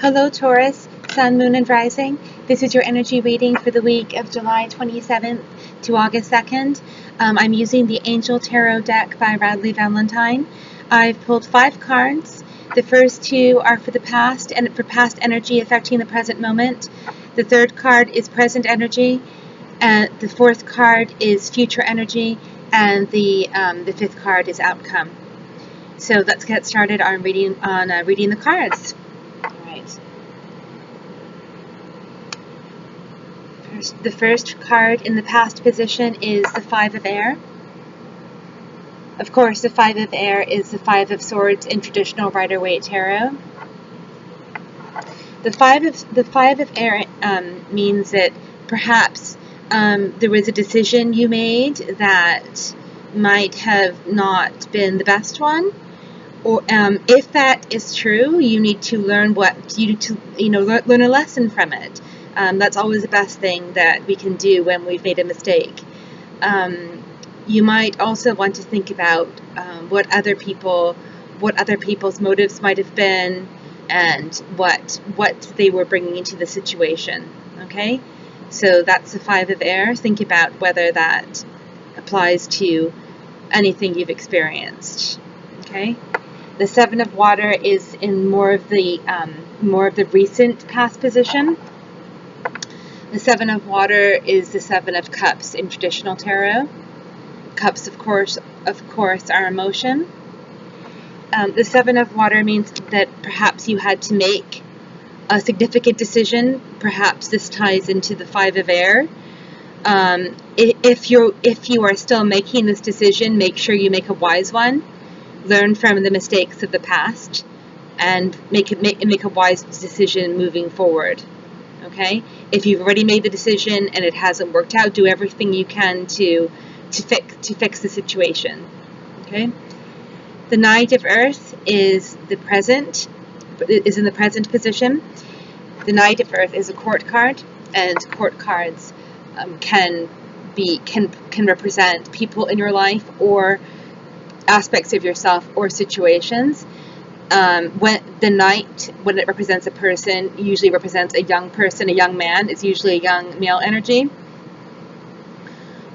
Hello Taurus, Sun, Moon, and Rising. This is your energy reading for the week of July 27th to August 2nd. I'm using the Angel Tarot deck by Radley Valentine. I've pulled 5 cards. The first 2 are for the past and for past energy affecting the present moment. The third card is present energy, and the fourth card is future energy, and the fifth card is outcome. So let's get started on reading the cards. The first card in the past position is the Five of Air. Of course, the Five of Air is the Five of Swords in traditional Rider-Waite Tarot. The Five of Air means that perhaps there was a decision you made that might have not been the best one. Or if that is true, you need to learn learn a lesson from it. That's always the best thing that we can do when we've made a mistake. You might also want to think about what other people's motives might have been, and what they were bringing into the situation. Okay, so that's the Five of Air. Think about whether that applies to anything you've experienced. Okay. The Seven of Water is in more of the recent past position. The Seven of Water is the Seven of Cups in traditional tarot. Cups, of course, are emotion. The Seven of Water means that perhaps you had to make a significant decision. Perhaps this ties into the Five of Air. If you are still making this decision, make sure you make a wise one. Learn from the mistakes of the past and make a wise decision moving forward. Okay? If you've already made the decision and it hasn't worked out, do everything you can to fix the situation. Okay? The Knight of Earth is in the present position. The Knight of Earth is a court card, and court cards can represent people in your life or aspects of yourself or situations. When the Knight, when it represents a person, usually represents a young person, a young man. It's usually a young male energy.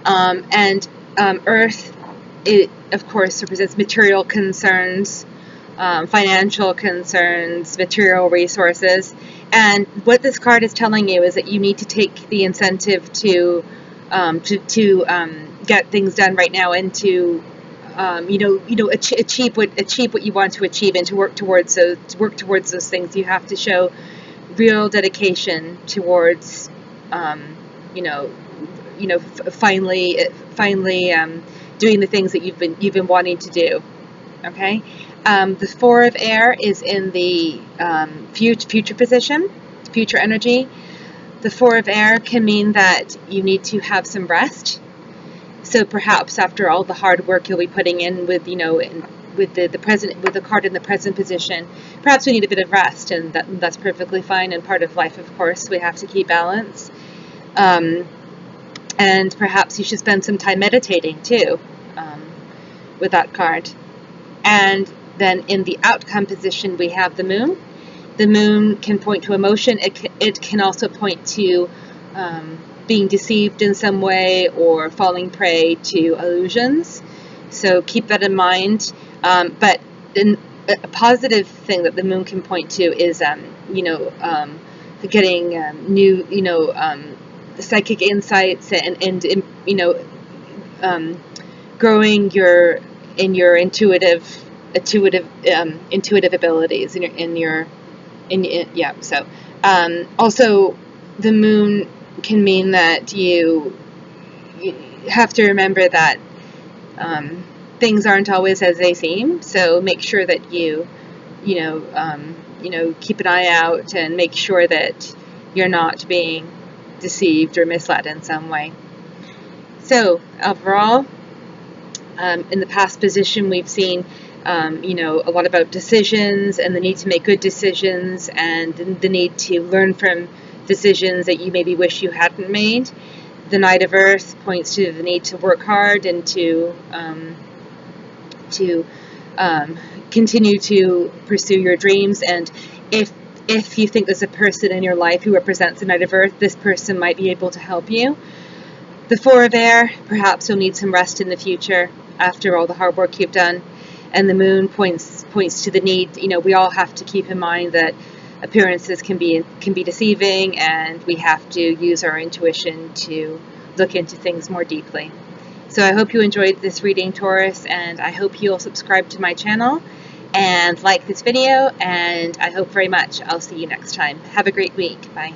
Earth, it of course represents material concerns, financial concerns, material resources. And what this card is telling you is that you need to take the incentive to get things done right now, and to achieve what you want to achieve, and to work towards those things. You have to show real dedication towards, finally doing the things that you've been wanting to do. Okay, the Four of Air is in the future position, future energy. The Four of Air can mean that you need to have some rest. So perhaps after all the hard work you'll be putting in with the card in the present position, perhaps we need a bit of rest, and that's perfectly fine. And part of life, of course, we have to keep balance. And perhaps you should spend some time meditating too, with that card. And then in the outcome position, we have the Moon. The Moon can point to emotion. It can also point to being deceived in some way or falling prey to illusions. So keep that in mind. But then a positive thing that the Moon can point to is, getting new, psychic insights, and growing your intuitive abilities So also the Moon can mean that you have to remember that things aren't always as they seem. So make sure that you keep an eye out and make sure that you're not being deceived or misled in some way. So overall, in the past position, we've seen a lot about decisions and the need to make good decisions, and the need to learn from decisions that you maybe wish you hadn't made. The Knight of Earth points to the need to work hard and to continue to pursue your dreams. And if if you think there's a person in your life who represents the Knight of Earth, this person might be able to help you. The Four of Air, perhaps you'll need some rest in the future after all the hard work you've done. And the Moon points to the need, we all have to keep in mind that appearances can be deceiving, and we have to use our intuition to look into things more deeply. So I hope you enjoyed this reading, Taurus, and I hope you'll subscribe to my channel and like this video, and I hope very much I'll see you next time. Have a great week. Bye.